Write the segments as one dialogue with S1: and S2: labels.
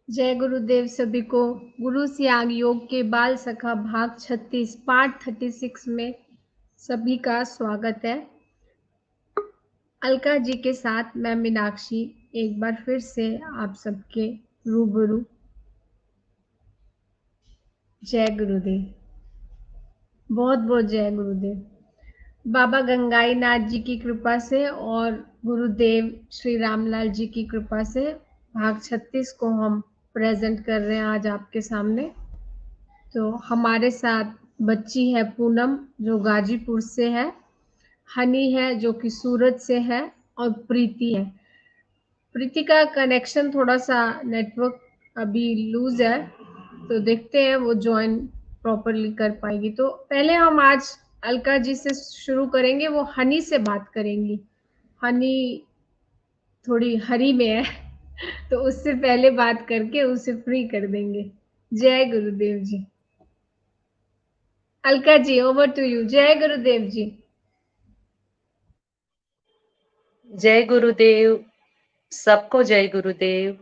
S1: जय गुरुदेव सभी को। गुरु सियाग योग के बाल सखा भाग 36 पार्ट 36 में सभी का स्वागत है। अलका जी के साथ मैं मीनाक्षी एक बार फिर से आप सबके रूबरू। जय गुरुदेव। बहुत बहुत जय गुरुदेव। बाबा गंगाई नाथ जी की कृपा से और गुरुदेव श्री रामलाल जी की कृपा से भाग 36 को हम प्रेजेंट कर रहे हैं आज आपके सामने। तो हमारे साथ बच्ची है पूनम जो गाजीपुर से है, हनी है जो कि सूरत से है और प्रीति है। प्रीति का कनेक्शन थोड़ा सा नेटवर्क अभी लूज है, तो देखते हैं वो ज्वाइन प्रॉपरली कर पाएगी। तो पहले हम आज अलका जी से शुरू करेंगे, वो हनी से बात करेंगी। हनी थोड़ी हरी में है तो उससे पहले बात करके उसे फ्री कर देंगे। जय गुरुदेव जी। Alka ji over to you. जय गुरुदेव जी।
S2: जय गुरुदेव। सबको जय गुरुदेव।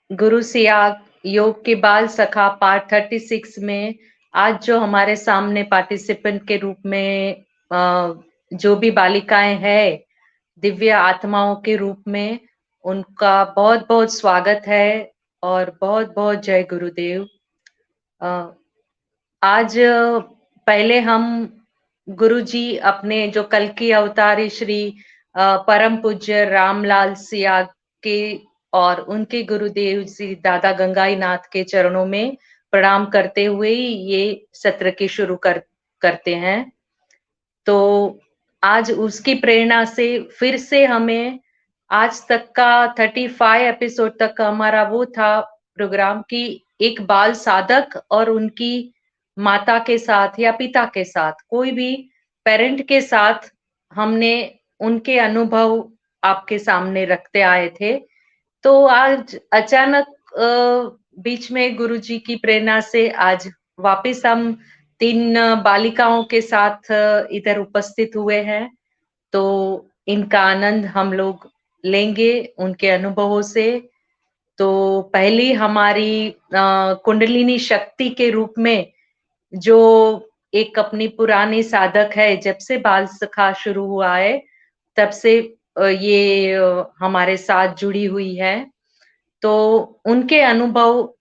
S2: गुरु सियाग योग के बाल सखा पार्ट 36 में आज जो हमारे सामने पार्टिसिपेंट के रूप में जो भी बालिकाएं हैं दिव्य आत्माओं के रूप में, उनका बहुत बहुत स्वागत है और बहुत बहुत जय गुरुदेव। आज पहले हम गुरु जी अपने जो कल की अवतारी श्री परम पूज्य रामलाल सियाग के और उनके गुरुदेव श्री दादा गंगाई नाथ के चरणों में प्रणाम करते हुए ये सत्र की शुरू करते हैं। तो आज उसकी प्रेरणा से फिर से हमें आज तक का 35 एपिसोड तक का हमारा वो था प्रोग्राम कि एक बाल साधक और उनकी माता के साथ या पिता के साथ कोई भी पेरेंट के साथ हमने उनके अनुभव आपके सामने रखते आए थे। तो आज अचानक बीच में गुरुजी की प्रेरणा से आज वापस हम 3 बालिकाओं के साथ इधर उपस्थित हुए हैं। तो इनका आनंद हम लोग लेंगे उनके अनुभवों से। तो पहली हमारी कुंडलिनी शक्ति के रूप में जो एक अपनी पुरानी साधक है, जब से बाल सखा शुरू हुआ है तब से ये हमारे साथ जुड़ी हुई है। तो उनके अनुभव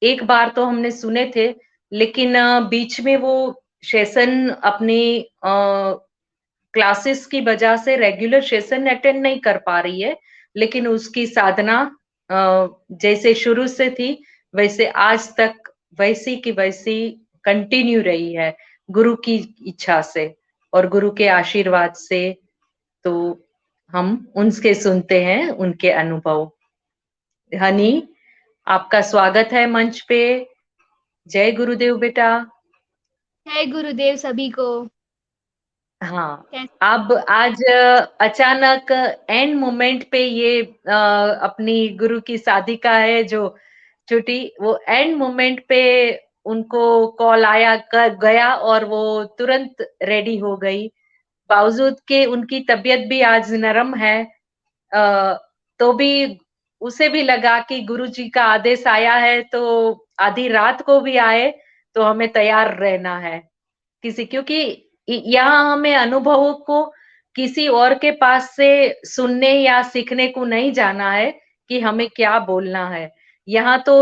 S2: एक बार तो हमने सुने थे, लेकिन बीच में वो सेशन अपनी क्लासेस की वजह से रेगुलर सेशन अटेंड नहीं कर पा रही है, लेकिन उसकी साधना जैसे शुरू से थी वैसे आज तक वैसी की वैसी कंटिन्यू रही है, गुरु की इच्छा से और गुरु के आशीर्वाद से। तो हम उनके सुनते हैं उनके अनुभव। हनी, आपका स्वागत है मंच पे। जय गुरुदेव बेटा।
S3: जय गुरुदेव सभी को।
S2: हाँ,
S3: कैसे?
S2: अब आज अचानक एंड मोमेंट पे ये अपनी गुरु की साधिका है जो छुट्टी, वो एंड मोमेंट पे उनको कॉल आया कर गया और वो तुरंत रेडी हो गई। बावजूद के उनकी तबीयत भी आज नरम है, तो भी उसे भी लगा कि गुरु जी का आदेश आया है तो आधी रात को भी आए तो हमें तैयार रहना है। क्योंकि यहाँ हमें अनुभवों को किसी और के पास से सुनने या सीखने को नहीं जाना है कि हमें क्या बोलना है। यहाँ तो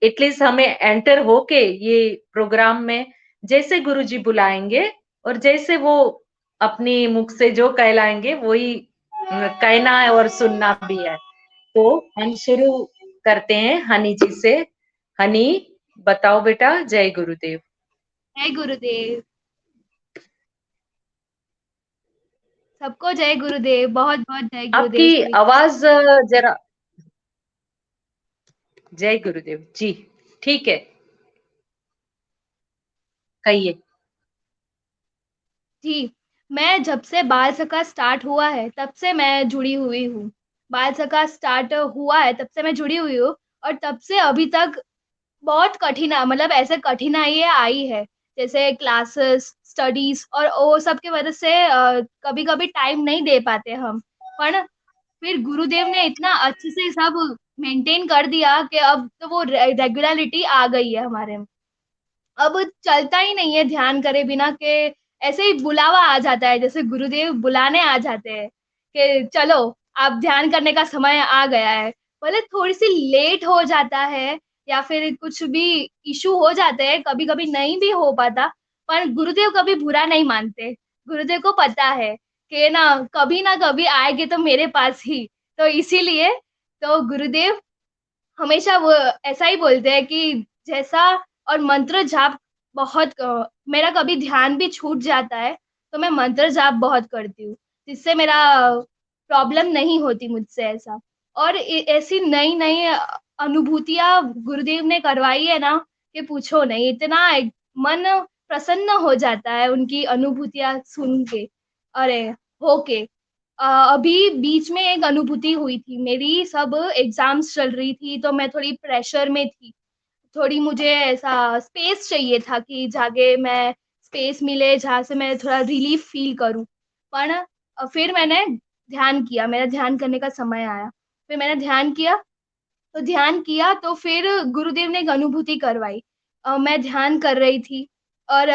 S2: एटलीस्ट हमें एंटर होके ये प्रोग्राम में जैसे गुरुजी बुलाएंगे और जैसे वो अपनी मुख से जो कहलाएंगे वही कहना है और सुनना भी है। तो हम शुरू करते हैं हनी जी से। हनी, बताओ बेटा। जय गुरुदेव।
S3: जय गुरुदेव। सबको जय गुरुदेव। बहुत बहुत जय गुरुदेव
S2: आपकी
S3: सभी को।
S2: आवाज जरा। जय गुरुदेव जी। ठीक है, कहिए।
S3: जी, मैं जब से बाल सखा स्टार्ट हुआ है तब से मैं जुड़ी हुई हूँ। बाल सखा स्टार्ट हुआ है तब से मैं जुड़ी हुई हूँ और तब से अभी तक बहुत मतलब ऐसे कठिनाइयाँ आई है, जैसे क्लासेस, स्टडीज और वो सब की वजह से कभी-कभी टाइम नहीं दे पाते हम। पर फिर गुरुदेव ने इतना अच्छे से सब मेंटेन कर दिया कि अब तो वो रेगुलरिटी आ गई है हमारे में। अब चलता ही नहीं है ध्यान करे बिना, के ऐसे ही बुलावा आ जाता है, जैसे गुरुदेव बुलाने आ जाते हैं कि चलो आप ध्यान करने का समय आ गया है। भले थोड़ी सी लेट हो जाता है या फिर कुछ भी इशू हो जाते हैं, कभी कभी नहीं भी हो पाता, पर गुरुदेव कभी बुरा नहीं मानते। गुरुदेव को पता है कि ना कभी आएंगे तो मेरे पास ही, तो इसीलिए तो गुरुदेव हमेशा वो ऐसा ही बोलते हैं कि जैसा, और मंत्र जाप बहुत मेरा कभी ध्यान भी छूट जाता है तो मैं मंत्र जाप बहुत करती हूँ, जिससे मेरा प्रॉब्लम नहीं होती मुझसे ऐसा। और ऐसी नई नई अनुभूतियां गुरुदेव ने करवाई है ना कि पूछो नहीं, इतना मन प्रसन्न हो जाता है उनकी अनुभूतियां सुन के। अरे होके अभी बीच में एक अनुभूति हुई थी मेरी, सब एग्जाम्स चल रही थी तो मैं थोड़ी प्रेशर में थी, थोड़ी मुझे ऐसा स्पेस चाहिए था कि जाके मैं स्पेस मिले जहाँ से मैं थोड़ा रिलीफ फील करूं। पर फिर मैंने ध्यान किया, मेरा ध्यान करने का समय आया, फिर मैंने ध्यान किया तो फिर गुरुदेव ने एक अनुभूति करवाई। मैं ध्यान कर रही थी और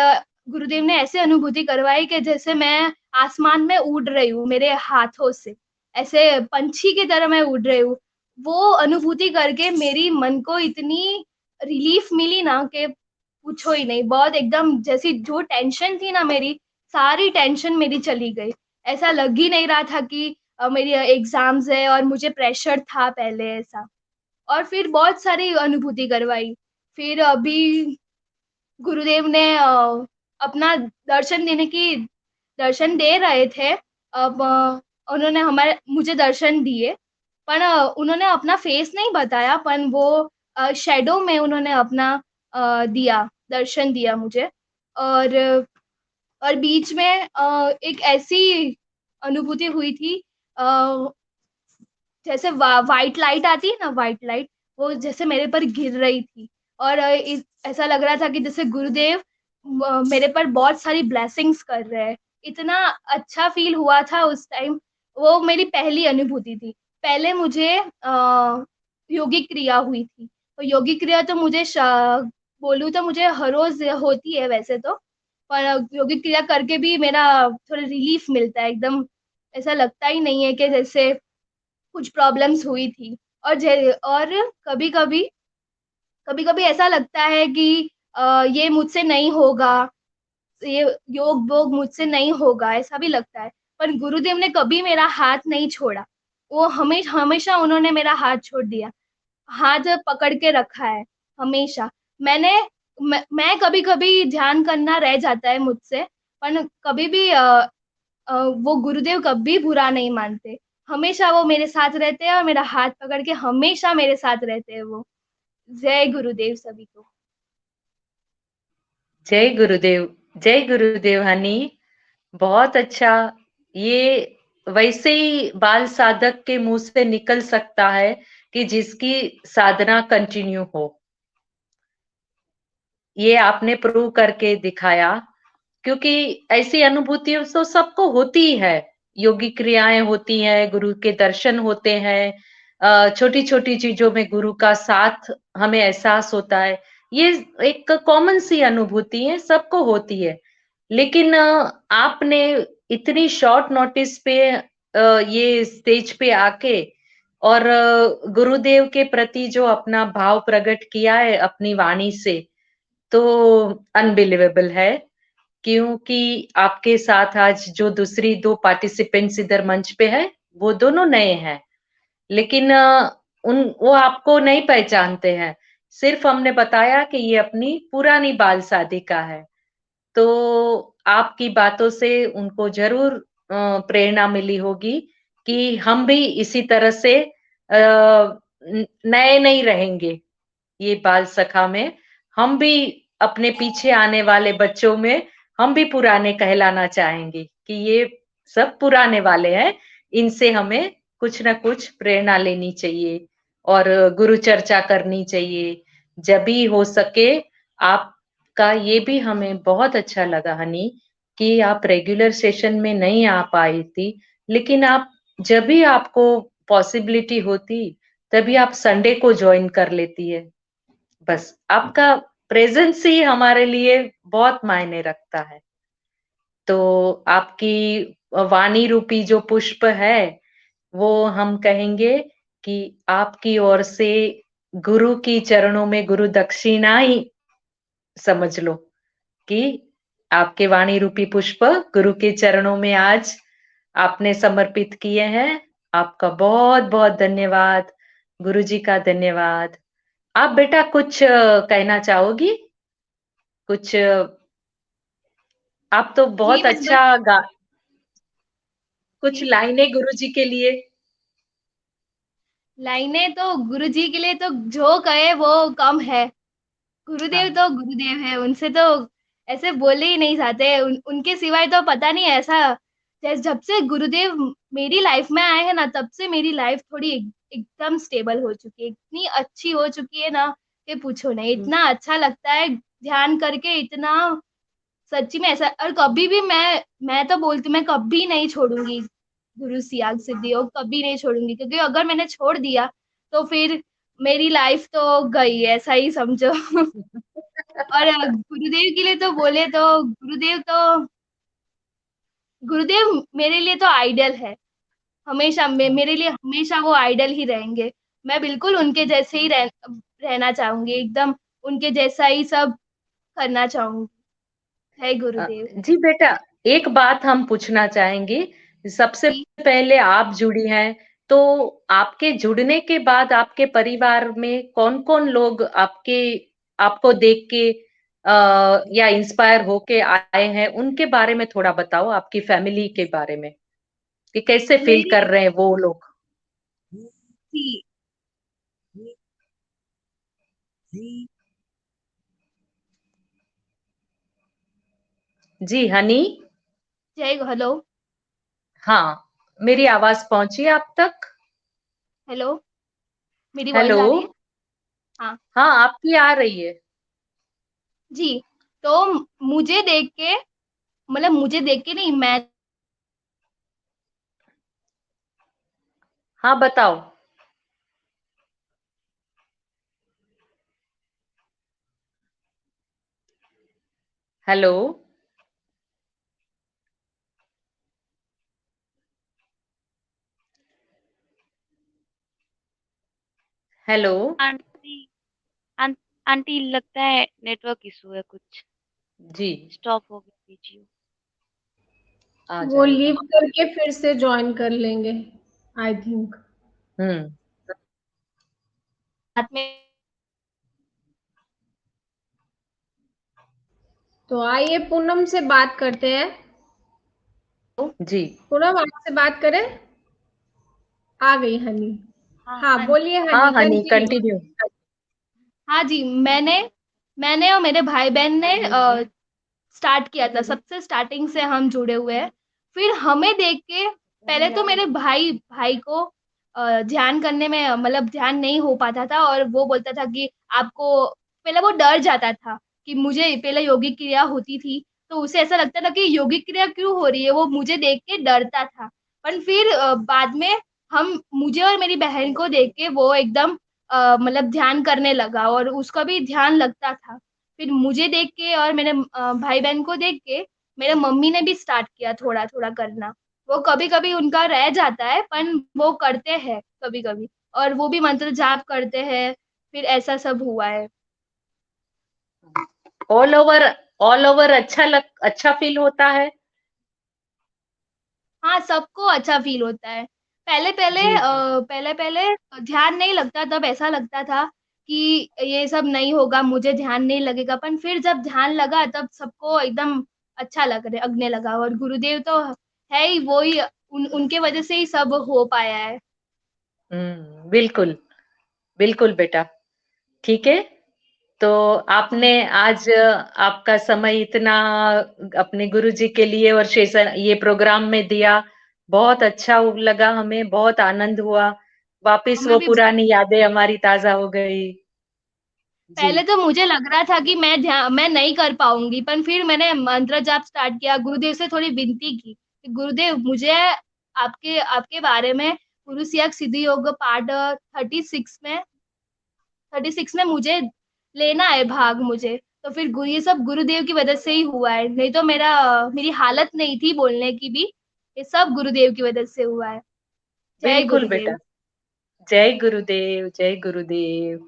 S3: गुरुदेव ने ऐसे अनुभूति करवाई कि जैसे मैं आसमान में उड़ रही हूँ मेरे हाथों से, ऐसे पंछी की तरह मैं उड़ रही हूँ। वो अनुभूति करके मेरी मन को इतनी रिलीफ मिली ना कि पूछो ही नहीं। बहुत एकदम जैसी जो टेंशन थी ना मेरी, सारी टेंशन मेरी चली गई। ऐसा लग ही नहीं रहा था कि मेरी एग्जाम्स है और मुझे प्रेशर था पहले ऐसा। और फिर बहुत सारी अनुभूति करवाई। फिर अभी गुरुदेव ने अपना दर्शन दे रहे थे। अब उन्होंने हमारे मुझे दर्शन दिए, पर उन्होंने अपना फेस नहीं बताया, पर वो शैडो में उन्होंने अपना दर्शन दिया मुझे। और बीच में एक ऐसी अनुभूति हुई थी, जैसे वाइट लाइट आती है ना, वाइट लाइट वो जैसे मेरे पर गिर रही थी। और ऐसा लग रहा था कि जैसे गुरुदेव मेरे पर बहुत सारी ब्लेसिंग्स कर रहे हैं। इतना अच्छा फील हुआ था उस टाइम। वो मेरी पहली अनुभूति थी। पहले मुझे योगिक क्रिया हुई थी, तो योगिक क्रिया तो मुझे बोलूँ तो मुझे हर रोज होती है वैसे तो, पर योगिक क्रिया करके भी मेरा थोड़ा रिलीफ मिलता है एकदम। ऐसा लगता ही नहीं है कि जैसे कुछ प्रॉब्लम्स हुई थी। और कभी-कभी ऐसा लगता है कि ये मुझसे नहीं होगा, ये योग वोग मुझसे नहीं होगा, ऐसा भी लगता है। पर गुरुदेव ने कभी मेरा हाथ नहीं छोड़ा। वो हमेशा उन्होंने मेरा हाथ छोड़ दिया, हाथ पकड़ के रखा है हमेशा। मैंने मैं कभी-कभी ध्यान करना रह जाता है मुझसे, पर कभी भी वो गुरुदेव कभी बुरा नहीं मानते। हमेशा वो मेरे साथ रहते हैं और मेरा हाथ पकड़ के हमेशा मेरे साथ रहते हैं वो। जय गुरुदेव सभी को।
S2: जय गुरुदेव, जय गुरुदेव हनी। बहुत अच्छा। ये वैसे ही बाल साधक के मुंह से निकल सकता है कि जिसकी साधना कंटिन्यू हो। ये आपने प्रूव करके दिखाया, क्योंकि ऐसी अनुभूति तो सबको होती है। योगी क्रियाएं होती हैं, गुरु के दर्शन होते हैं, छोटी छोटी चीजों में गुरु का साथ हमें एहसास होता है। ये एक कॉमन सी अनुभूति है, सबको होती है। लेकिन आपने इतनी शॉर्ट नोटिस पे ये स्टेज पे आके और गुरुदेव के प्रति जो अपना भाव प्रकट किया है अपनी वाणी से, तो अनबिलीवेबल है। क्योंकि आपके साथ आज जो दूसरी दो पार्टिसिपेंट्स इधर मंच पे है, वो दोनों नए हैं। लेकिन वो आपको नहीं पहचानते हैं। सिर्फ हमने बताया कि ये अपनी पुरानी बाल साधिका है। तो आपकी बातों से उनको जरूर प्रेरणा मिली होगी कि हम भी इसी तरह से नए नहीं रहेंगे। ये बाल सखा में हम भी अपने पीछे आने वाले बच्चों में हम भी पुराने कहलाना चाहेंगे कि ये सब पुराने वाले हैं, इनसे हमें कुछ ना कुछ प्रेरणा लेनी चाहिए और गुरु चर्चा करनी चाहिए। जब भी हो सके। आपका ये भी हमें बहुत अच्छा लगा हनी, कि आप रेगुलर सेशन में नहीं आ पाई थी, लेकिन आप जब भी आपको पॉसिबिलिटी होती तभी आप संडे को ज्वाइन कर लेती है। बस आपका प्रेजेंस ही हमारे लिए बहुत मायने रखता है। तो आपकी वाणी रूपी जो पुष्प है, वो हम कहेंगे कि आपकी ओर से गुरु की चरणों में गुरु दक्षिणा ही समझ लो कि आपके वाणी रूपी पुष्प गुरु के चरणों में आज आपने समर्पित किए हैं। आपका बहुत बहुत धन्यवाद। गुरु जी का धन्यवाद। आप बेटा कुछ कहना चाहोगी? कुछ आप तो
S3: जी,
S2: बहुत
S3: मैं बस
S2: अच्छा कुछ
S3: जी,
S2: लाइनें गुरु जी के लिए।
S3: लाइनें तो गुरुजी के लिए तो जो कहे वो कम है। गुरुदेव
S2: हाँ।
S3: तो गुरुदेव है, उनसे तो ऐसे बोले ही नहीं जाते। उनके सिवाय तो पता नहीं ऐसा जैसे जब से गुरुदेव मेरी लाइफ में आए हैं ना, तब से मेरी लाइफ थोड़ी एकदम स्टेबल हो चुकी है। इतनी अच्छी हो चुकी है ना कि पूछो नहीं। इतना अच्छा लगता है ध्यान करके, इतना सच्ची में ऐसा। और कभी भी मैं तो बोलती हूँ, मैं कभी नहीं छोड़ूंगी गुरु सियाग सिद्धियों, कभी नहीं छोड़ूंगी, क्योंकि अगर मैंने छोड़ दिया तो फिर मेरी लाइफ तो गई, ऐसा ही समझो। और गुरुदेव के लिए तो बोले तो गुरुदेव मेरे लिए तो आइडल है। हमेशा मेरे लिए हमेशा वो आइडल ही रहेंगे। मैं बिल्कुल उनके जैसे ही रहना चाहूंगी, एकदम उनके जैसा ही सब करना चाहूंगी। है गुरुदेव।
S2: जी बेटा, एक बात हम पूछना चाहेंगे। सबसे
S3: जी,
S2: पहले आप जुड़ी हैं, तो आपके जुड़ने के बाद आपके परिवार में कौन-कौन लोग आपको देख के या इंस्पायर होके आए हैं, उनके बारे में थोड़ा बताओ, आपकी फैमिली के बारे में, कि कैसे फील
S3: मेरी
S2: कर रहे हैं वो लोग?
S3: जी,
S2: जी, हनी?
S3: जय हेलो,
S2: हाँ, मेरी आवाज़ पहुँची आप तक?
S3: हेलो, मेरी वॉइस
S2: हेलो?
S3: आ रही है? हाँ,
S2: हाँ, आपकी आ रही है।
S3: जी। तो मुझे देख के, मतलब मुझे देख के नहीं, मैं
S2: हाँ, बताओ। हेलो? हेलो?
S4: आंटी आं, आंटी लगता है नेटवर्क इशू है कुछ।
S2: जी,
S4: स्टॉप हो गया वीडियो।
S2: आ
S1: वो
S2: जाएगा।
S1: लीव करके फिर से ज्वाइन कर लेंगे, आई थिंक।
S2: हुँ।
S3: साथ में
S1: तो आइए पूनम से बात करते हैं।
S2: जी।
S1: पूनम आपसे बात करें? आ गई हनी।
S4: हाँ
S1: हाँ,
S3: हाँ,
S1: बोलिए
S2: हाँ,
S1: हनी,
S2: हनी
S1: कंटिन्यू।
S2: कंटिन्यू।
S3: हाँ जी, मैंने मैंने और मेरे भाई-बहन ने स्टार्ट किया था। सबसे स्टार्टिंग से हम जुड़े हुए हैं। फिर हमें देख के पहले तो मेरे भाई भाई को ध्यान करने में, मतलब ध्यान नहीं हो पाता था, और वो बोलता था कि आपको, पहले वो डर जाता था कि मुझे पहले योगिक क्रिया होती थी, तो उसे ऐसा लगता था कि योगिक क्रिया क्यों हो रही है, वो मुझे देख के डरता था। पर फिर बाद में हम मुझे और मेरी बहन को देख के वो एकदम मतलब ध्यान करने लगा, और उसका भी ध्यान लगता था। फिर मुझे देख के और मेरे भाई-बहन को देख के मेरे मम्मी ने भी स्टार्ट किया थोड़ा-थोड़ा करना। वो कभी-कभी उनका रह जाता है, पर वो करते हैं कभी-कभी, और वो भी मंत्र जाप करते हैं, फिर ऐसा सब हुआ है।
S2: ऑल ओवर ऑल ओवर अच्छा फ़ील होता है?
S3: हाँ, सबको अच्छा फ़ील होता है। पहले-पहले
S2: जी, जी।
S3: पहले-पहले ध्यान नहीं लगता, तब ऐसा लगता था कि ये सब नहीं होगा, मुझे ध्यान नहीं लगेगा, पर फिर जब ध्यान लगा तब सबको एकदम अच्छा लगने लगा, और गुरुदेव तो है ही, वो ही उनके वजह से ही सब हो पाया है।
S2: बिल्कुल, बिल्कुल बेटा। ठीक है? तो आपने
S3: जी,
S2: आज आपका समय इतना अपने गुरुजी के लिए और सेशन ये प्रोग्राम में दिया, बहुत अच्छा लगा हमें, बहुत आनंद हुआ। वापस
S3: हमें
S2: वो
S3: भी
S2: पुरानी यादें हमारी ताज़ा हो गई। जी।
S3: पहले तो मुझे लग रहा था कि मैं नहीं कर पाऊँगी, पर फिर मैंने मंत्र जाप स्टार्ट किया, गुरुदेव से थोड़ी विनती की कि गुरुदेव, मुझे आपके आपके बारे में गुरु सियाग सिद्धि योग पार्ट 36 में मुझे लेना है भाग मुझे। तो फिर ये सब गुरुदेव की वजह से ही हुआ है, नहीं तो मेरी हालत नहीं थी बोलने की भी। ये सब गुरुदेव की वजह से हुआ है। जय
S2: बिल्कुल बेटा।
S3: गुरुदेव।
S2: जय गुरुदेव, जय गुरुदेव।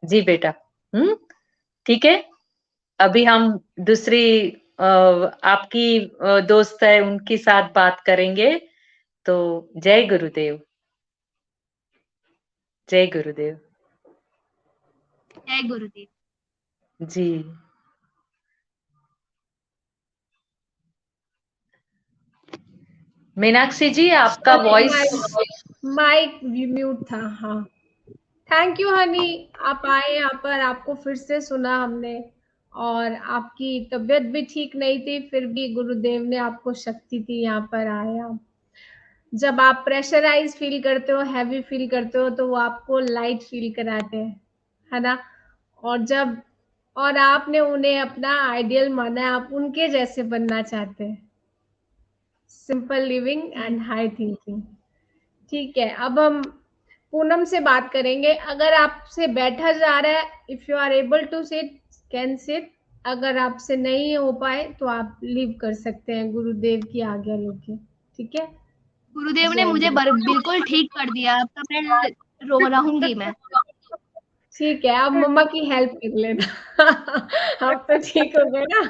S2: जी बेटा। ठीक है। अभी हम दूसरी आपकी दोस्त है उनके साथ बात करेंगे। तो जय गुरुदेव। जय गुरुदेव।
S3: जय गुरुदेव।
S2: जी। मीनाक्षी जी, आपका वॉइस।
S1: माइक म्यूट था। हाँ, थैंक यू हनी, आप आए यहाँ पर, आपको फिर से सुना हमने, और आपकी तबीयत भी ठीक नहीं थी, फिर भी गुरुदेव ने आपको शक्ति दी, यहाँ पर आए आप। जब आप प्रेशराइज फील करते हो, हैवी फील करते हो, तो वो आपको लाइट फील कराते हैं, है ना। और आपने उन्हें अपना आइडियल माना है, आप उनके जैसे बनना चाहते हैं। Simple living and high thinking. ठीक है, अब हम पूनम से बात करेंगे। अगर आपसे बैठा जा रहा है, if you are able to sit, can sit. अगर आपसे नहीं हो पाए तो आप लीव कर सकते हैं, गुरुदेव की आज्ञा लेके। ठीक है।
S3: गुरुदेव ने
S1: जय
S3: मुझे
S1: गुरु।
S3: बिल्कुल ठीक कर दिया, अब तो मैं रहूंगी मैं।
S1: ठीक है, आप मम्मा की हेल्प कर लेना। आप तो ठीक हो गए ना।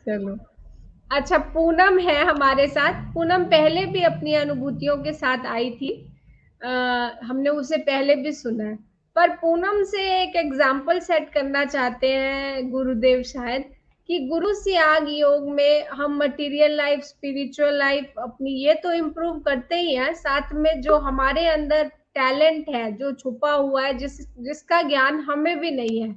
S1: चलो, अच्छा, पूनम है हमारे साथ। पूनम पहले भी अपनी अनुभूतियों के साथ आई थी, हमने उसे पहले भी सुना है, पर पूनम से एक एग्जाम्पल सेट करना चाहते हैं गुरुदेव शायद, कि गुरु सियाग योग में हम मटेरियल लाइफ, स्पिरिचुअल लाइफ अपनी ये तो इम्प्रूव करते ही हैं, साथ में जो हमारे अंदर टैलेंट है, जो छुपा हुआ है, जिसका ज्ञान हमें भी नहीं है,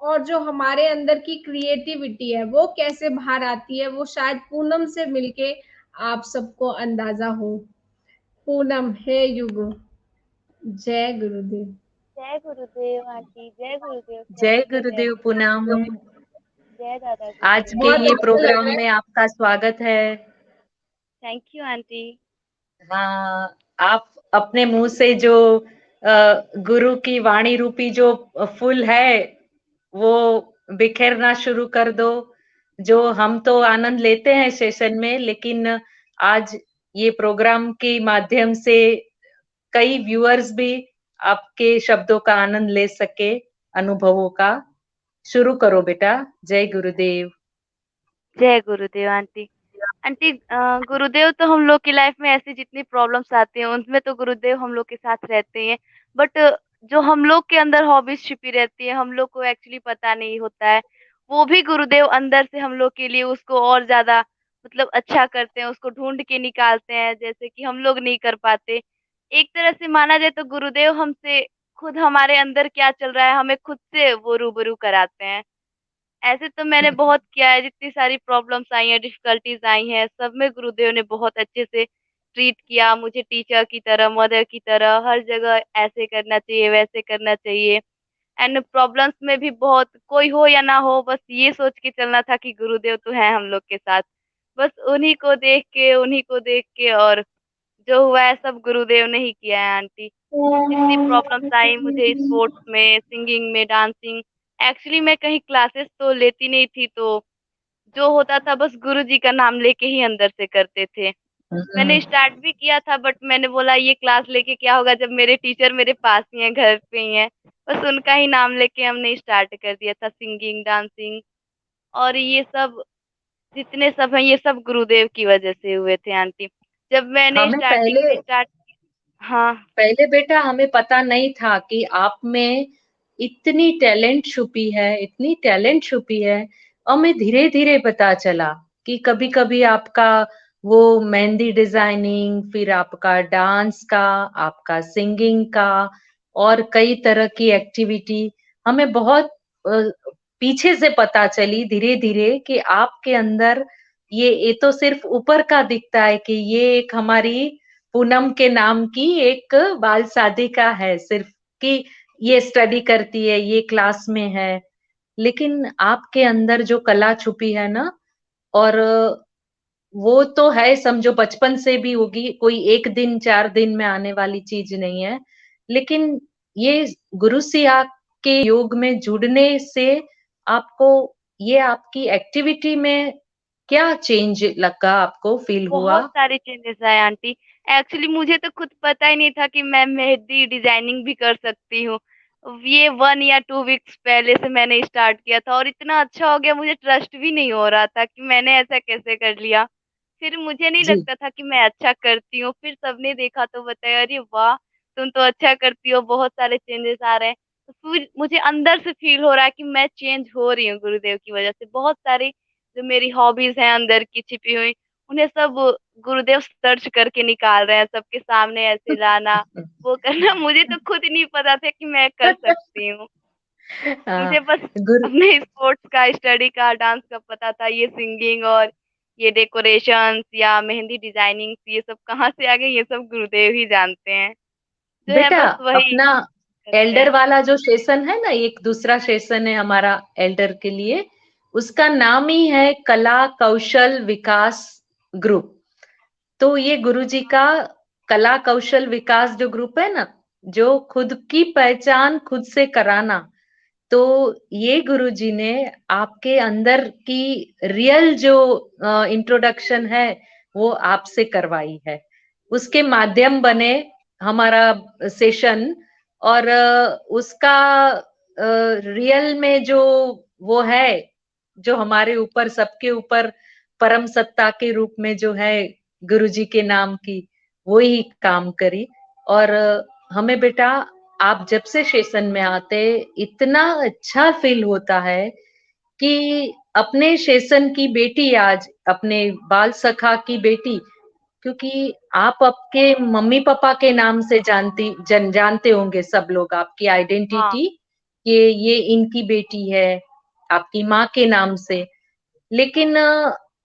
S1: और जो हमारे अंदर की क्रिएटिविटी है, वो कैसे बाहर आती है, वो शायद पूनम से मिलके आप सबको अंदाजा हो। पूनम, हे युगो। जय गुरुदेव।
S4: जय गुरुदेव आंटी, जय गुरुदेव
S2: जय
S4: सभी को, जय
S2: गुरुदेव पूनम।
S4: जय दादाजी
S2: आज
S4: की।
S2: के
S1: बहुत
S2: ये
S1: अच्छा लग
S2: प्रोग्राम
S1: रहा
S2: में आपका स्वागत है।
S4: Thank you aunty.
S2: हाँ, आप अपने मुंह से जो गुरु की वाणी रूपी जो फूल है, वो बिखेरना शुरू कर दो। जो हम तो आनंद लेते हैं सेशन में, लेकिन आज ये प्रोग्राम के माध्यम से कई व्यूअर्स भी आपके शब्दों का आनंद ले सके, अनुभवों का। शुरू करो बेटा। जय गुरुदेव।
S4: जय गुरुदेव आंटी। आंटी गुरुदेव तो हम लोग की लाइफ में ऐसी जितनी प्रॉब्लम्स आती हैं उनमें तो गुरुदेव हम लोग के साथ रहते हैं। बट जो हम लोग के अंदर हॉबीज छिपी रहती है, हम लोग को एक्चुअली पता नहीं होता है, वो भी गुरुदेव अंदर से हम लोग के लिए उसको और ज्यादा मतलब अच्छा करते हैं, उसको ढूंढ के निकालते हैं, जैसे कि हम लोग नहीं कर पाते। एक तरह से माना जाए तो गुरुदेव हमसे खुद हमारे अंदर क्या चल रहा है हमें खुद से वो रूबरू कराते हैं। ऐसे तो मैंने बहुत किया है, जितनी सारी प्रॉब्लम्स आई हैं, डिफिकल्टीज आई हैं, सब में गुरुदेव ने बहुत अच्छे से ट्रीट किया मुझे, टीचर की तरह, मदर की तरह, हर जगह ऐसे करना चाहिए, वैसे करना चाहिए। एंड प्रॉब्लम्स में भी बहुत, कोई हो या ना हो, बस ये सोच के चलना था कि गुरुदेव तो है हम लोग के साथ। बस उन्हीं को देख के और जो हुआ है सब गुरुदेव ने ही किया है आंटी। जितनी प्रॉब्लम्स आई मुझे स्पोर्ट्स में, सिंगिंग में, डांसिंग, एक्चुअली मैं कहीं क्लासेस तो लेती नहीं थी, तो जो होता था बस गुरुजी का नाम लेके ही अंदर से करते थे। मैंने स्टार्ट भी किया था, बट मैंने बोला ये क्लास लेके क्या होगा जब मेरे टीचर मेरे पास ही हैं, घर पे ही हैं। बस उनका ही नाम लेके हमने स्टार्ट कर दिया था, सिंगिंग, डांसिंग और ये सब जितने सब हैं ये सब गुरुदेव की वजह से हुए थे आंटी। जब मैंने
S2: हमें
S4: स्टार्टिंग
S2: पहले
S4: में स्टार्ट, हाँ
S2: पहले बेटा हमें पता नहीं था कि आप में इतनी टैलेंट छुपी है, इतनी टैलेंट छुपी है। हमें धीरे धीरे पता चला कि कभी कभी आपका वो मेहंदी डिजाइनिंग, फिर आपका डांस का, आपका सिंगिंग का, और कई तरह की एक्टिविटी हमें बहुत पीछे से पता चली धीरे धीरे कि आपके अंदर ये तो सिर्फ ऊपर का दिखता है कि ये एक हमारी पूनम के नाम की एक बाल साधिका है सिर्फ, कि ये स्टडी करती है, ये क्लास में है। लेकिन आपके अंदर जो कला छुपी है ना, और वो तो है, समझो बचपन से भी होगी, कोई एक दिन 4 दिन में आने वाली चीज नहीं है। लेकिन ये गुरु सिया के योग में जुड़ने से आपको, ये आपकी एक्टिविटी में क्या चेंज लगा, आपको फील हुआ?
S4: बहुत सारे चेंजेस आए आंटी। एक्चुअली मुझे तो खुद पता ही नहीं था कि मैं मेहंदी डिजाइनिंग भी कर सकती हूँ। ये 1 या 2 वीक्स पहले से मैंने स्टार्ट किया था और इतना अच्छा हो गया, मुझे ट्रस्ट भी नहीं हो रहा था कि मैंने ऐसा कैसे कर लिया। फिर मुझे नहीं
S2: जी।
S4: लगता था कि मैं अच्छा करती हूँ, फिर सबने देखा तो बताया, अरे वाह! तुम तो अच्छा करती हो, बहुत सारे चेंजेस आ रहे हैं। तो फिर मुझे अंदर से फील हो रहा है कि मैं चेंज हो रही हूँ गुरुदेव की वजह से। बहुत सारी जो मेरी हॉबीज हैं अंदर की छिपी हुई, उन्हें सब गुरुदेव सर्च करके निकाल रहे हैं, सबके सामने ऐसे लाना, वो करना। मुझे तो खुद नहीं पता था कि मैं कर सकती हूँ।
S2: हाँ,
S4: मुझे बस
S2: गुरु।
S4: अपने स्पोर्ट्स का, स्टडी का, डांस का पता था। ये सिंगिंग और ये डेकोरेशंस या मेहंदी डिजाइनिंग ये सब कहाँ से आ गए, ये सब गुरुदेव ही जानते हैं। जो है
S2: बेटा,
S4: बस वही
S2: अपना
S4: करते
S2: एल्डर
S4: हैं।
S2: वाला जो सेशन है ना, एक दूसरा सेशन है हमारा एल्डर के लिए, उसका नाम ही है कला कौशल विकास ग्रुप। तो ये गुरुजी का कला कौशल विकास जो ग्रुप है ना, जो खुद की पहचान खुद से कराना, तो ये गुरुजी ने आपके अंदर की रियल जो इंट्रोडक्शन है वो आपसे करवाई है। उसके माध्यम बने हमारा सेशन। और उसका रियल में जो वो है, जो हमारे ऊपर, सबके ऊपर परम सत्ता के रूप में जो है गुरुजी के नाम की, वो ही काम करी। और हमें बेटा, आप जब से सेशन में आते, इतना अच्छा फील होता है कि अपने सेशन की बेटी, आज अपने बाल सखा की बेटी, क्योंकि आप आपके मम्मी पापा के नाम से जानते होंगे सब लोग आपकी
S4: हाँ,
S2: आइडेंटिटी, कि ये इनकी बेटी है, आपकी माँ के नाम से। लेकिन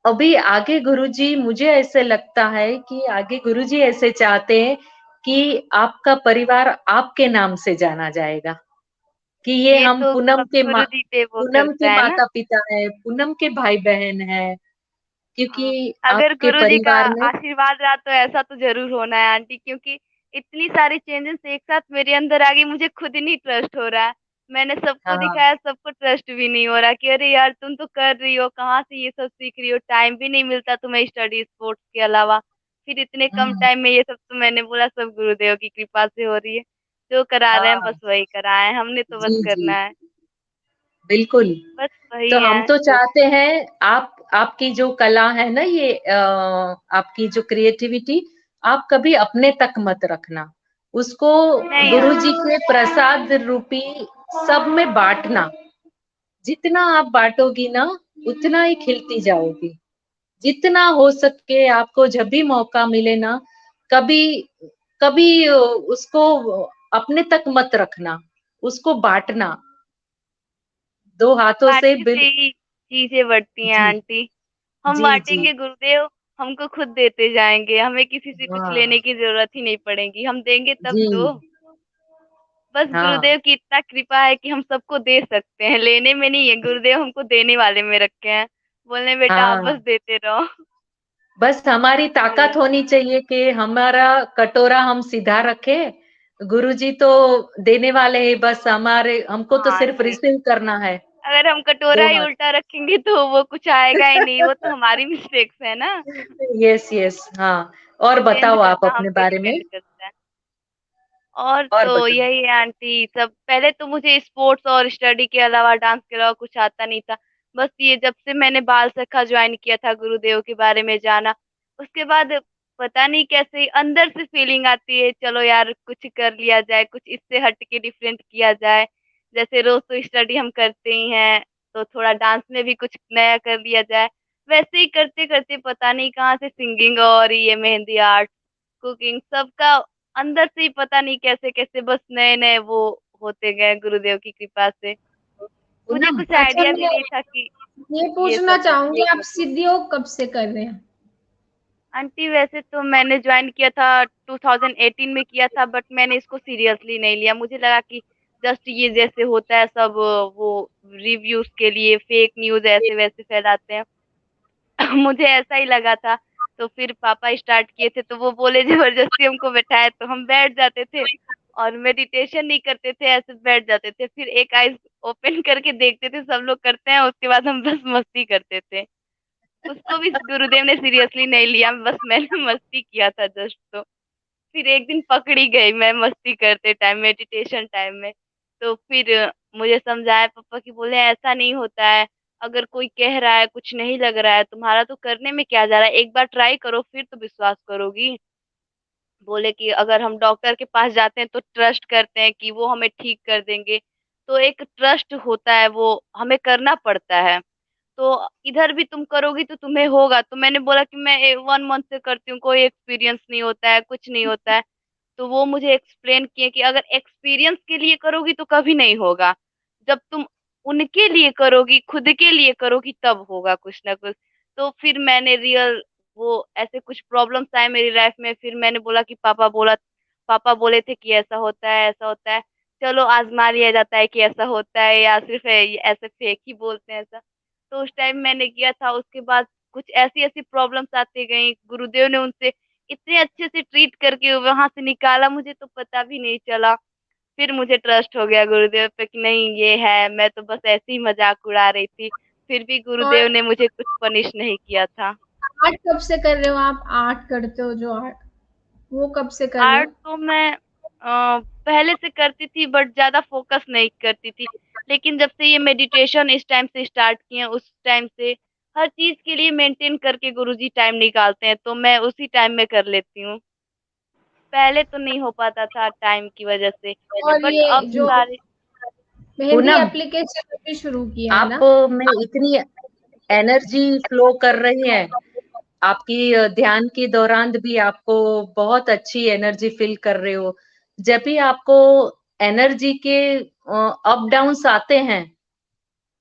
S2: अभी आगे गुरुजी, मुझे ऐसे लगता है कि आगे गुरुजी ऐसे चाहते हैं कि आपका परिवार आपके नाम से जाना जाएगा, कि ये
S4: ये
S2: हम
S4: तो सब गुरुजी पे वो
S2: पूनम के
S4: करता है ना।
S2: माता पिता है, पूनम के भाई बहन है,
S4: हाँ,
S2: क्योंकि
S4: अगर
S2: आपके
S4: गुरुजी का
S2: परिवार में।
S4: आशीर्वाद रहा तो ऐसा तो ज़रूर होना है आंटी, क्योंकि इतनी सारी चेंजेस एक साथ मेरे अंदर आ गई, मुझे खुद ही नहीं ट्रस्ट हो रहा है। मैंने सबको
S2: हाँ।
S4: दिखाया, सबको ट्रस्ट भी नहीं हो रहा कि अरे यार तुम तो कर रही हो, कहाँ से ये सब सीख रही हो, टाइम भी नहीं मिलता तुम्हें स्टडी स्पोर्ट्स के अलावा। फिर इतने कम
S2: हम्म।
S4: टाइम में ये सब, तो मैंने बोला सब गुरुदेव की कृपा से हो रही है। जो करा रहे हैं बस
S2: हाँ।
S4: वही कराएं, हमने तो
S2: जी
S4: बस
S2: जी,
S4: करना है।
S2: बिल्कुल।
S4: बस
S2: तो
S4: वही
S2: हम
S4: है।
S2: तो चाहते हैं, आपकी जो कला है ना, ये आपकी जो क्रिएटिविटी, आप कभी अपने तक मत रखना, उसको
S4: नहीं
S2: गुरु जी
S4: आंटी।
S2: के प्रसाद रूपी सब में बांटना। जितना आप बांटोगी ना, उतना ही खिलती जाओगी। जितना हो सके आपको, जब भी मौका मिले ना, कभी कभी उसको अपने तक मत रखना, उसको बांटना, दो हाथों से
S4: बांटने से ही चीजें बढ़ती हैं
S2: जी
S4: आंटी। हम
S2: जी जी।
S4: बांटेंगे, गुरुदेव हमको खुद देते जाएंगे, हमें किसी से कुछ
S2: हाँ।
S4: लेने की जरूरत ही नहीं पड़ेगी, हम देंगे तब
S2: जी।
S4: तो। बस
S2: हाँ।
S4: गुरुदेव की इतना कृपा है कि हम सबको दे सकते हैं, लेने में नहीं है, गुरुदेव हमको देने वाले में रखे हैं। बोलने बेटा आप बस
S2: हाँ,
S4: देते रहो।
S2: बस हमारी ताकत
S4: वही।
S2: होनी चाहिए कि हमारा कटोरा हम सीधा रखें। गुरुजी तो देने वाले हैं, बस हमारे, हमको तो
S4: हाँ
S2: सिर्फ
S4: आंटी,
S2: रिसीव करना है।
S4: अगर हम कटोरा
S2: दो
S4: ही
S2: हाथ।
S4: उल्टा रखेंगे तो वो कुछ आएगा ही नहीं, वो तो हमारी मिस्टेक्स है ना।
S2: यस यस, हाँ। और
S4: चेंज
S2: बताओ आप
S4: करना हम
S2: अपने
S4: पे
S2: बारे में।
S4: डिपेंड करता है। और
S2: और
S4: तो
S2: बताओ।
S4: यही है आंटी सब। पहले तो मुझे स्पोर्ट्स और स्टडी के अलावा, डांस के अलावा कुछ आता नहीं था। बस ये जब से मैंने बाल सखा ज्वाइन किया था, गुरुदेव के बारे में जाना, उसके बाद पता नहीं कैसे अंदर से फीलिंग आती है, चलो यार कुछ कर लिया जाए, कुछ इससे हट के डिफरेंट किया जाए। जैसे रोज तो स्टडी हम करते ही हैं, तो थोड़ा डांस में भी कुछ नया कर लिया जाए। वैसे ही करते करते पता नहीं कहाँ से सिंगिंग और ये मेहंदी आर्ट, कुकिंग, सबका अंदर से ही पता नहीं कैसे कैसे बस नए नए वो होते गए गुरुदेव की कृपा से। मुझे
S2: पूनम।
S4: कुछ
S1: अच्छा,
S4: आइडिया भी
S1: मैं
S4: नहीं था कि
S1: ये
S4: ये
S1: पूछना
S4: सब होगा।
S1: चाहूंगी, आप सिद्ध योग कब से कर रहे हैं?
S4: आंटी वैसे तो मैंने ज्वाइन किया था 2018 में किया था, बट मैंने इसको सीरियसली नहीं लिया। मुझे लगा कि जस्ट ये जैसे होता है सब, वो रिव्यूज के लिए फेक न्यूज ऐसे वैसे फैलाते हैं। मुझे ऐसा ही लगा था। तो फिर पापा स्टार्ट किए थे, तो वो बोले जबरदस्ती हमको बैठाए, तो हम बैठ जाते थे और मेडिटेशन नहीं करते थे, ऐसे बैठ जाते थे। फिर एक आइज़ ओपन करके देखते थे सब लोग करते हैं, उसके बाद हम बस मस्ती करते थे। उसको भी गुरुदेव ने सीरियसली नहीं लिया, बस मैंने मस्ती किया था जस्ट। तो फिर एक दिन पकड़ी गई मैं मस्ती करते टाइम, मेडिटेशन टाइम में। तो फिर मुझे समझाया पापा कि बोले ऐसा नहीं होता है, अगर कोई कह रहा है कुछ नहीं लग रहा है तुम्हारा तो करने में क्या जा रहा है, एक बार ट्राई करो फिर तो विश्वास करोगी। बोले कि अगर हम डॉक्टर के पास जाते हैं तो ट्रस्ट करते हैं कि वो हमें ठीक कर देंगे। तो एक ट्रस्ट होता है, वो हमें करना पड़ता है। तो इधर भी तुम करोगी तो तुम्हें होगा। तो मैंने बोला कि मैं 1 मंथ से करती हूँ, कोई एक्सपीरियंस नहीं होता है, कुछ नहीं होता है। तो वो मुझे एक्सप्लेन किए कि अगर एक्सपीरियंस के लिए करोगी तो कभी नहीं होगा। जब तुम उनके लिए करोगी, खुद के लिए करोगी तब होगा कुछ ना कुछ। तो फिर मैंने रियल वो ऐसे कुछ प्रॉब्लम्स आए मेरी लाइफ में, फिर मैंने बोला कि पापा बोले थे कि ऐसा होता है, ऐसा होता है। चलो आज़मा लिया जाता है कि ऐसा होता है या सिर्फ़ ऐसे फेक ही बोलते हैं ऐसा। तो उस टाइम मैंने किया था, उसके बाद कुछ ऐसी-ऐसी प्रॉब्लम्स आती गईं, गुरुदेव ने उनसे इतने अच्छे से ट्रीट करके वहाँ से निकाला, मुझे तो पता भी नहीं चला। फिर मुझे ट्रस्ट हो गया गुरुदेव पे कि नहीं ये है, मैं तो बस ऐसे ही मज़ाक उड़ा रही थी। फिर भी
S1: और
S4: गुरुदेव ने मुझे कुछ पनिश नहीं किया था।
S1: आर्ट कब से कर रहे हो आप? आर्ट करते हो जो आर्ट, वो कब से कर रहे
S4: आर्ट
S1: हो?
S4: तो मैं पहले से करती थी बट ज़्यादा फ़ोकस नहीं करती थी। लेकिन जब से ये मेडिटेशन इस टाइम से स्टार्ट किए हैं, उस टाइम से हर चीज़ के लिए मेंटेन करके गुरुजी टाइम निकालते हैं, तो मैं उसी टाइम में कर लेती हूँ। पहले तो नहीं हो पाता था टाइम की वज़ह से,
S1: और
S4: बट
S1: ये
S4: अब
S1: जो
S4: सारे
S1: मेहंदी
S2: पूनम,
S1: एप्लीकेशन भी शुरू किया है
S2: आप
S1: ना?
S2: में इतनी एनर्जी फ्लो कर रही है, आपकी ध्यान के दौरान भी आपको बहुत अच्छी एनर्जी फील कर रहे हो। जब भी आपको एनर्जी के अप डाउन्स आते हैं,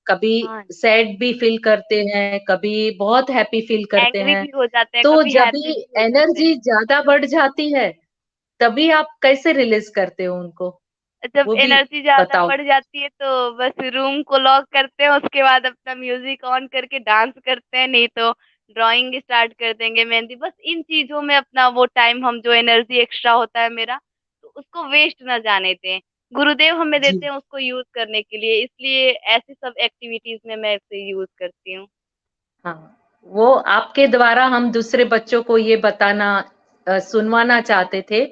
S2: कभी
S4: हाँ,
S2: सैड भी फील करते हैं, कभी बहुत हैप्पी फील करते
S4: एंग्री
S2: हैं।
S4: भी हो जाते हैं,
S2: तो
S4: कभी
S2: जब
S4: हैप्पी
S2: भी
S4: भी हो जाते हैं।
S2: एनर्जी ज़्यादा बढ़ जाती है, तभी आप कैसे रिलीज़ करते हो उनको?
S4: जब
S2: वो भी
S4: एनर्जी ज़्यादा
S2: बताओ।
S4: बढ़ जाती है तो बस रूम को लॉक करते हैं, उसके बाद अपना म्यूज़िक ऑन करके डांस करते हैं, नहीं तो ड्राइंग स्टार्ट कर देंगे, मेहंदी, बस इन चीज़ों में अपना वो टाइम हम जो एनर्जी एक्स्ट्रा होता है मेरा, तो उसको वेस्ट ना जाने दें। गुरुदेव हमें
S2: जी।
S4: देते हैं उसको यूज़ करने के लिए, इसलिए ऐसी सब एक्टिविटीज़ में मैं इसे यूज़ करती हूँ।
S2: हाँ, वो आपके द्वारा हम दूसरे बच्चों को ये बताना सुनवाना चाहते थे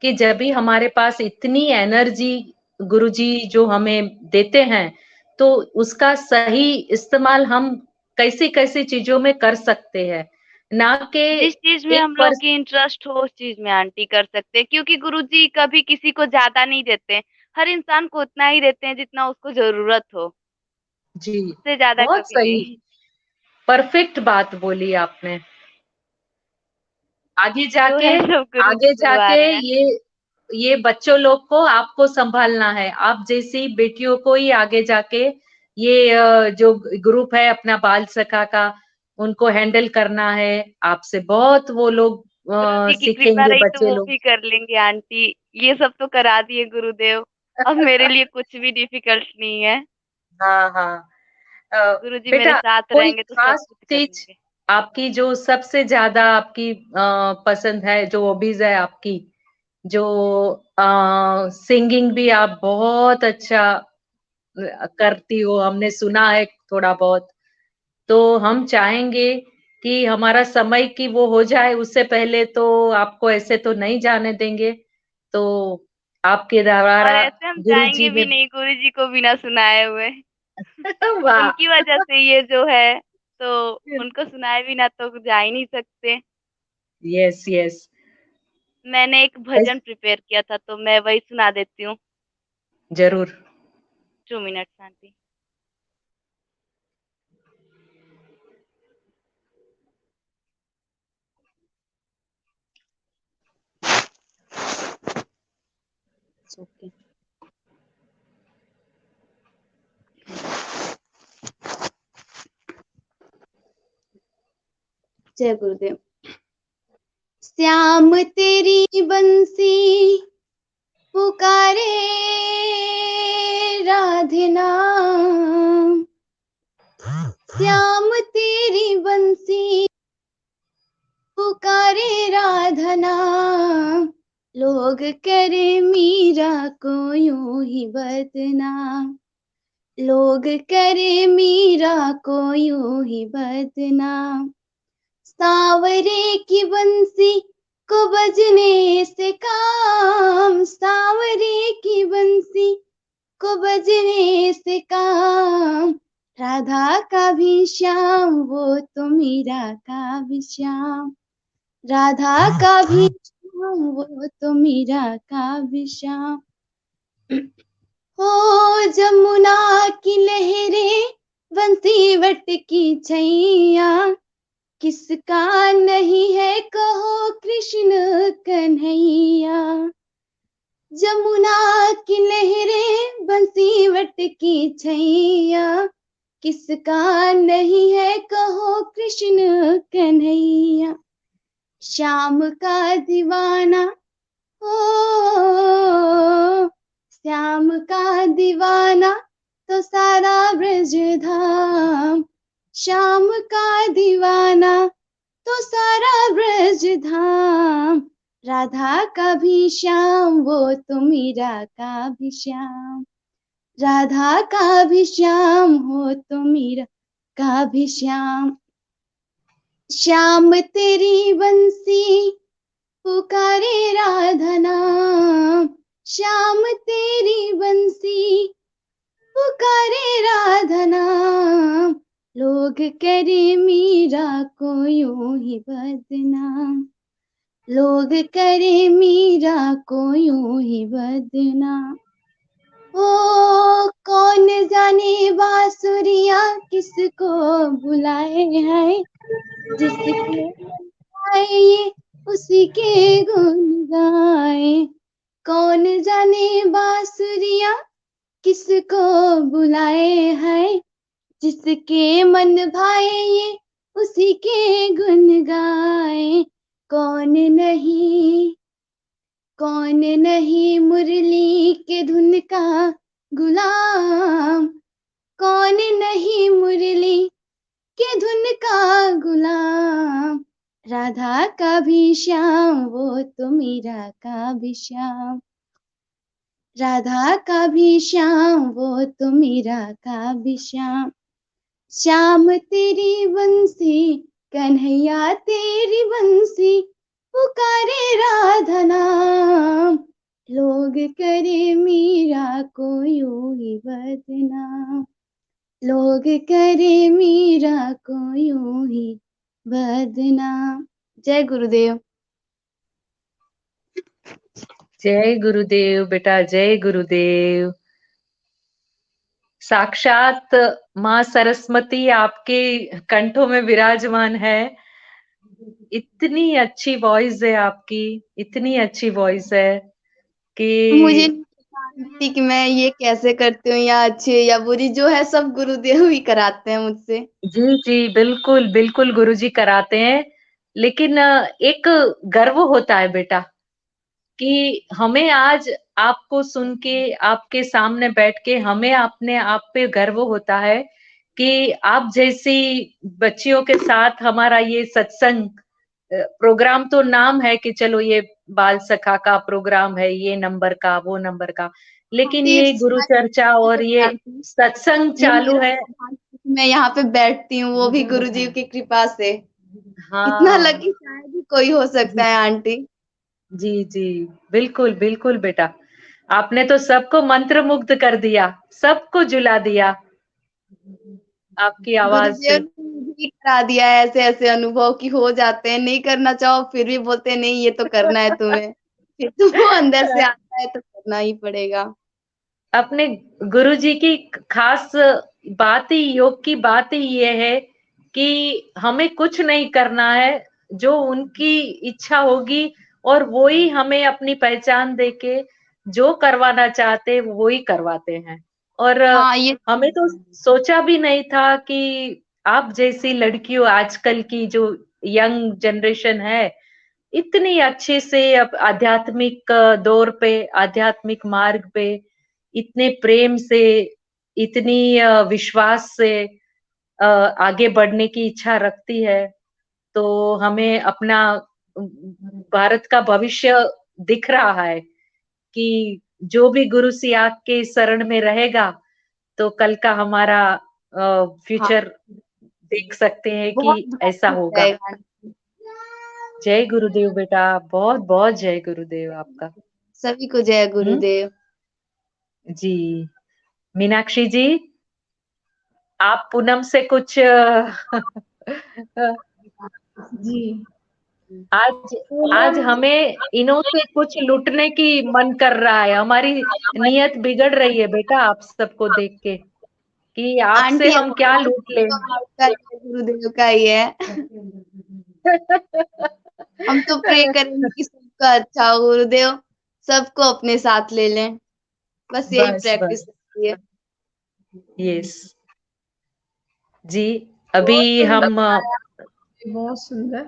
S2: कि जब भी हमारे पास इतनी एनर्जी गुरुजी जो हमें देते हैं, तो उसका सही इस्तेमाल हम कैसी-कैसी चीज़ों में कर सकते हैं। ना कि
S4: जिस चीज़ में
S2: एक
S4: हम लोग
S2: पर्स
S4: की इंटरेस्ट हो उस चीज़ में आंटी कर सकते हैं, क्योंकि गुरुजी कभी किसी को ज़्यादा नहीं देते हैं। हर इंसान को उतना ही देते हैं जितना उसको ज़रूरत हो,
S2: जी,
S4: उससे ज़्यादा
S2: बहुत
S4: कभी
S2: सही,
S4: नहीं।
S2: परफेक्ट बात बोली आपने। आगे
S4: जो
S2: जाके
S4: है सब
S2: आगे
S4: गुरुजी करवा
S2: जाके
S4: रहे हैं।
S2: ये बच्चों लोग को आपको संभालना है। आप जैसी बेटियों को ही आगे जाके ये जो ग्रुप है अपना बाल सखा का, उनको हैंडल करना है। आपसे बहुत वो लोग
S4: गुरुजी की कृपा
S2: सीखेंगे
S4: रही तो
S2: बच्चे
S4: वो
S2: लोग।
S4: भी कर लेंगे आंटी। ये सब तो करा दिए गुरुदेव। अब मेरे लिए कुछ भी डिफिकल्ट नहीं है।
S2: हाँ, हाँ।
S4: गुरुजी मेरे
S2: बेटा,
S4: साथ
S2: कोई
S4: रहेंगे तो सब
S2: खास
S4: कुछ कर
S2: चीज़
S4: लेंगे।
S2: आपकी जो सबसे ज़्यादा आपकी पसंद है, जो हॉबीज़ है आपकी, जो सिंगिंग भी आप बहुत अच्छा करती हो, हमने सुना है थोड़ा बहुत। तो हम चाहेंगे कि हमारा समय की वो हो जाए, उससे पहले तो आपको ऐसे तो नहीं जाने देंगे। तो आपके
S4: और
S2: द्वारा
S4: ऐसे हम
S2: गुरुजी
S4: जाएँगे भी
S2: ने
S4: नहीं गुरुजी को बिना सुनाए हुए।
S2: वाह!
S4: उनकी वजह से ये जो है, तो उनको सुनाए बिना तो जा ही नहीं सकते।
S2: Yes, yes.
S4: मैंने एक
S2: ऐस
S4: भजन प्रिपेयर किया था तो मैं वही सुना देती हूँ।
S2: ज़रूर।
S4: 2 मिनट्स आंटी।
S2: ओके।
S4: जय गुरुदेव। श्याम तेरी बंसी पुकारे राधे नाम, श्याम तेरी बंसी
S5: नाम, लोग करे मीरा को यूं ही बदनाम, लोग करे मीरा को यूं ही बदनाम। सांवरे की बंसी को बजने से काम, सांवरे की बंसी को बजने से काम, राधा का भी श्याम वो तो मीरा का भी श्याम, राधा का भी श्याम वो तो मीरा का भी श्याम। हो जमुना की लहरें बंसी वट की छैया, किसका नहीं है कहो कृष्ण कन्हैया। जमुना की लहरें बंसी वट की छैया, किसका नहीं है कहो कृष्ण कन्हैया। श्याम का दीवाना हो, श्याम का दीवाना तो सारा ब्रज धाम, श्याम का दीवाना तो सारा ब्रज धाम, राधा का भी श्याम वो तो मीरा का भी श्याम, राधा का भी श्याम हो तो मीरा का भी श्याम। श्याम तेरी बंसी पुकारे राधा नाम, श्याम तेरी बंसी पुकारे राधा नाम, लोग करे मीरा को यूं ही बदनाम, लोग करे मीरा को यूं ही बदनाम। ओ कौन जाने बांसुरिया किसको बुलाए हैं, जिसके आए ये उसी के गुण गाए। कौन जाने बांसुरिया किसको बुलाए हैं, जिसके मन भाए ये उसी के गुण गाए। कौन नहीं मुरली के धुन का गुलाम, कौन नहीं मुरली के धुन का गुलाम, राधा का भी श्याम वो तो मीरा का भी श्याम, राधा का भी श्याम वो तो मीरा का भी श्याम। श्याम तेरी बंसी कन्हैया तेरी बंसी पुकारे राधा नाम, लोग करे मीरा को यूं ही बदनाम, लोग करे मीरा को यूं ही बदनाम। जय गुरुदेव।
S2: जय गुरुदेव बेटा, जय गुरुदेव। साक्षात माँ सरस्वती आपके कंठों में विराजमान है। इतनी अच्छी वॉइस है आपकी, इतनी अच्छी वॉइस है कि
S5: मुझे नहीं पता आंटी कि मैं ये कैसे करती हूँ, या अच्छी या बुरी, जो है सब गुरुदेव ही कराते हैं मुझसे।
S2: जी जी बिल्कुल बिल्कुल गुरुजी कराते हैं, लेकिन एक गर्व होता है बेटा कि हमें आज आपको सुन के, आपके सामने बैठ के हमें अपने आप पे गर्व होता है कि आप जैसी बच्चियों के साथ हमारा ये सत्संग प्रोग्राम, तो नाम है कि चलो ये बाल सखा का प्रोग्राम है, ये नंबर का वो नंबर का, लेकिन
S5: आंटी, एक
S2: ये गुरु चर्चा और ये
S5: आंटी,
S2: सत्संग
S5: ये
S2: चालू
S5: मेरा
S2: है।
S5: सौभाग्य कि मैं यहाँ पे बैठती हूँ, वो भी गुरुजी की कृपा से। इतना
S2: हाँ
S5: लकी शायद ही कोई हो सकता है आंटी।
S2: जी जी बिल्कुल बिल्कुल बेटा, आपने तो सबको मंत्र मुग्ध कर दिया, सबको झुला दिया आपकी आवाज
S5: गुरुदेव
S2: से।
S5: ने मुझे भी करा दिया है ऐसे ऐसे अनुभव कि हो जाते हैं, नहीं करना चाहो फिर भी बोलते हैं नहीं ये तो करना है तुम्हें, फिर तो वो अंदर से आता है तो करना ही पड़ेगा।
S2: अपने गुरुजी की खास बात ही, योग की बात ही ये है कि हमें कुछ नहीं करना है, जो उनकी इच्छा होगी और वो ही हमें अपनी पहचान देके जो करवाना चाहते वो ही करवाते हैं। और
S5: हाँ ये
S2: हमें तो सोचा भी नहीं था कि आप जैसी लड़कियों, आजकल की जो यंग जनरेशन है, इतनी अच्छे से अब आध्यात्मिक दौर पे, आध्यात्मिक मार्ग पे इतने प्रेम से, इतनी विश्वास से आगे बढ़ने की इच्छा रखती है। तो हमें अपना भारत का भविष्य दिख रहा है कि जो भी गुरु सियाक के शरण में रहेगा तो कल का हमारा
S5: हाँ,
S2: फ्यूचर देख सकते हैं
S5: बहुत
S2: कि
S5: bright
S2: ऐसा
S5: हो
S2: होगा।
S5: जाएगा आंटी।
S2: जय गुरुदेव बेटा, बहुत बहुत जय गुरुदेव आपका।
S5: सभी को जय गुरुदेव।
S2: जी मीनाक्षी जी, आप पूनम से कुछ
S1: जी
S2: आज आज
S1: पूनम,
S2: हमें इन्हों से कुछ लूटने की मन कर रहा है, हमारी नीयत बिगड़ रही है बेटा आप सबको देख के कि आपसे
S5: आंटी
S2: हम क्या लूट लें।
S5: तो आपका जय गुरुदेव का ही है। हम तो प्रे करेंगे कि सबका अच्छा हो गुरुदेव, सबको अपने साथ ले लें, बस यही
S2: बस
S5: प्रैक्टिस
S2: बस
S5: होती है।
S2: यस जी।
S1: बहुत
S2: अभी
S1: सुंदर
S2: हम
S1: गाया, बहुत सुंदर।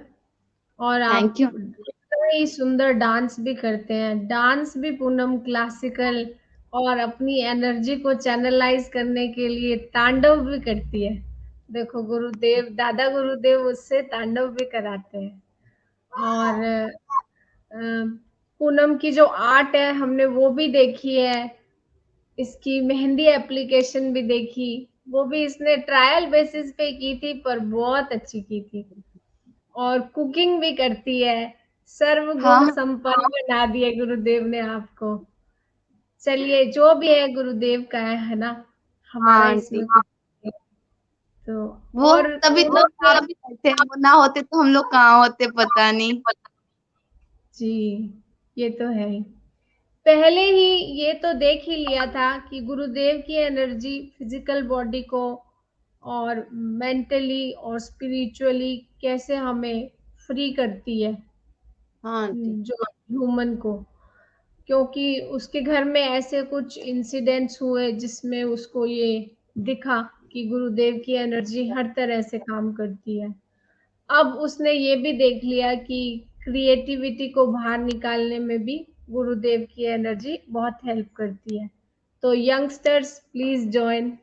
S1: और आप
S5: थैंक यू।
S1: इतना ही सुंदर डांस भी करते हैं। डांस भी पूनम क्लासिकल और अपनी एनर्जी को चैनलाइज करने के लिए तांडव भी करती है। देखो गुरुदेव, दादा गुरुदेव उससे तांडव भी कराते हैं। और पूनम की जो आर्ट है हमने वो भी देखी है, इसकी मेहंदी एप्लीकेशन भी देखी, वो भी इसने ट्रायल बेसिस पे की थी पर बहुत अच्छी की थी। और कुकिंग भी करती है, सर्वगुण
S5: हाँ
S1: संपन्न बना दिए गुरुदेव ने आपको। चलिए जो भी है गुरुदेव का है ना,
S5: हाँ
S1: हमारा
S5: आंटी,
S1: इसमें कुछ नहीं। तो
S5: वो
S1: और
S5: तभी तो
S1: पूनम
S5: काम भी करते हैं, वो ना होते तो हम लोग कहाँ होते पता नहीं।
S1: जी, ये तो है ही। पहले ही ये तो देख ही लिया था कि गुरुदेव की एनर्जी फिजिकल बॉडी को और मेंटली और स्पिरिचुअली कैसे हमें फ्री करती है,
S5: हाँ आंटी।
S1: जो ह्यूमन को। क्योंकि उसके घर में ऐसे कुछ इंसिडेंट्स हुए जिसमें उसको ये दिखा कि गुरुदेव की एनर्जी हर तरह से काम करती है। अब उसने ये भी देख लिया कि क्रिएटिविटी को बाहर निकालने में भी गुरुदेव की एनर्जी बहुत हेल्प करती है। तो यंगस्टर्स प्लीज जॉइन।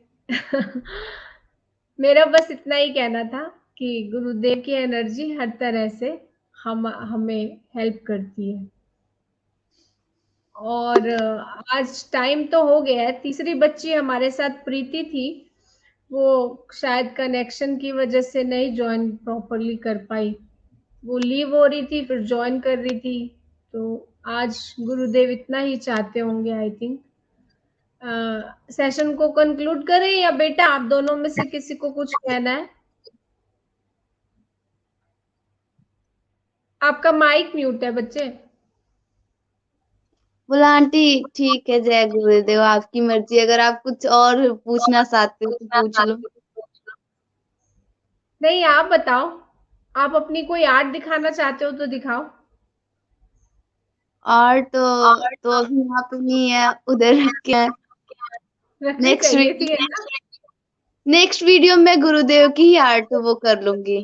S1: मेरा बस इतना ही कहना था कि गुरुदेव की एनर्जी हर तरह से हमें हेल्प करती है। और आज टाइम तो हो गया है। तीसरी बच्ची हमारे साथ प्रीति थी, वो शायद कनेक्शन की वजह से नहीं ज्वाइन प्रॉपरली कर पाई। वो लीव हो रही थी फिर ज्वाइन कर रही थी। तो आज गुरुदेव इतना ही चाहते होंगे आई थिंक। सेशन को कंक्लूड करें या बेटा आप दोनों में से किसी को कुछ कहना है? आपका माइक म्यूट है बच्चे।
S5: बोला आंटी ठीक है, जय गुरुदेव, आपकी मर्जी, अगर आप कुछ और पूछना चाहते हो तो पूछ लो।
S1: नहीं आप बताओ, आप अपनी कोई आर्ट दिखाना चाहते हो तो दिखाओ।
S5: आर्ट तो अभी यहाँ पे नहीं है, उधर रखे हैं।
S1: रखनी
S5: नेक्स्ट
S1: चाहिए थी,
S5: वीडियो
S1: है ना?
S5: नेक्स्ट वीडियो में गुरुदेव की ही आर्ट वो कर लूंगी,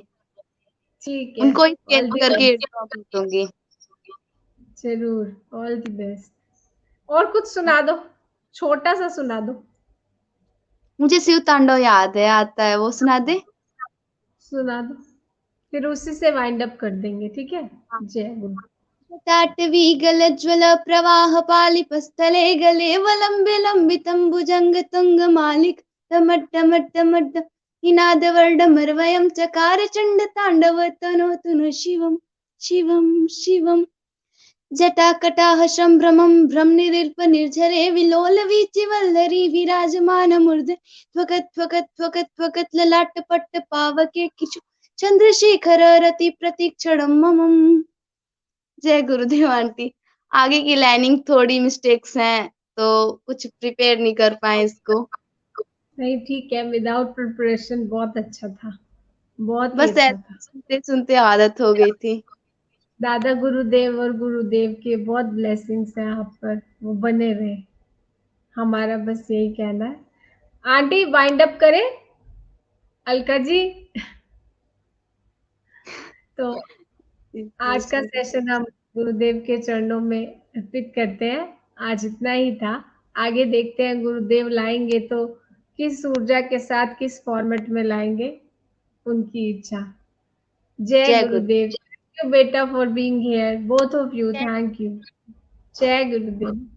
S1: ठीक है,
S5: उनको ही स्केच
S1: ऑल द
S5: करके
S1: बेस्ट।
S5: ड्रॉ कर दूंगी।
S1: जरूर, ऑल द बेस्ट। और कुछ सुना दो, छोटा सा सुना दो।
S5: मुझे शिव तांडव याद है, आता है, वो सुना दे।
S1: सुना दो, फिर उसी से वाइंड अप कर देंगे, ठीक है? जय गुरु।
S5: टाटवी गलज्वल प्रवाह पालिपस्थले गले वलंबे लंबितं भुजंग तुंग मालिक टमट्टमट्टमट्ट हिनादवर्डमर्वयं चकार चंड तांडव तनोतु न शिवम शिवम शिवम। जटाकटाह संभ्रमं भ्रमनिरील्प निर्झरे विलोल वीचिवल्लरी विराजमान मूर्धे त्वकत् त्वकत् त्वकत् त्वकत् ललाट पट्ट पावके किशु चंद्रशेखर रति प्रतीक्षणं ममम्। जय गुरुदेव आंटी। आगे की लाइनिंग थोड़ी मिस्टेक्स हैं तो कुछ प्रिपेयर नहीं कर पाए इसको,
S1: नहीं ठीक है, विदाउट प्रिपरेशन बहुत अच्छा था, बहुत ही
S5: बस
S1: अच्छा
S5: ऐसे
S1: था।
S5: सुनते सुनते आदत हो गई थी।
S1: दादा गुरुदेव और गुरुदेव के बहुत ब्लेसिंग्स हैं आप पर, वो बने रहे। हमारा बस यही कहना है। आंटी वाइंड अप करें, अलका जी? तो आज का सेशन हम गुरुदेव के चरणों में अर्पित करते हैं। आज इतना ही था, आगे देखते हैं गुरुदेव लाएंगे तो किस ऊर्जा के साथ किस फॉर्मेट में लाएंगे, उनकी इच्छा। जय
S5: जय गुरु।
S1: गुरुदेव। you, beta, for being here. Both of you, thank you. Jai Gurudev.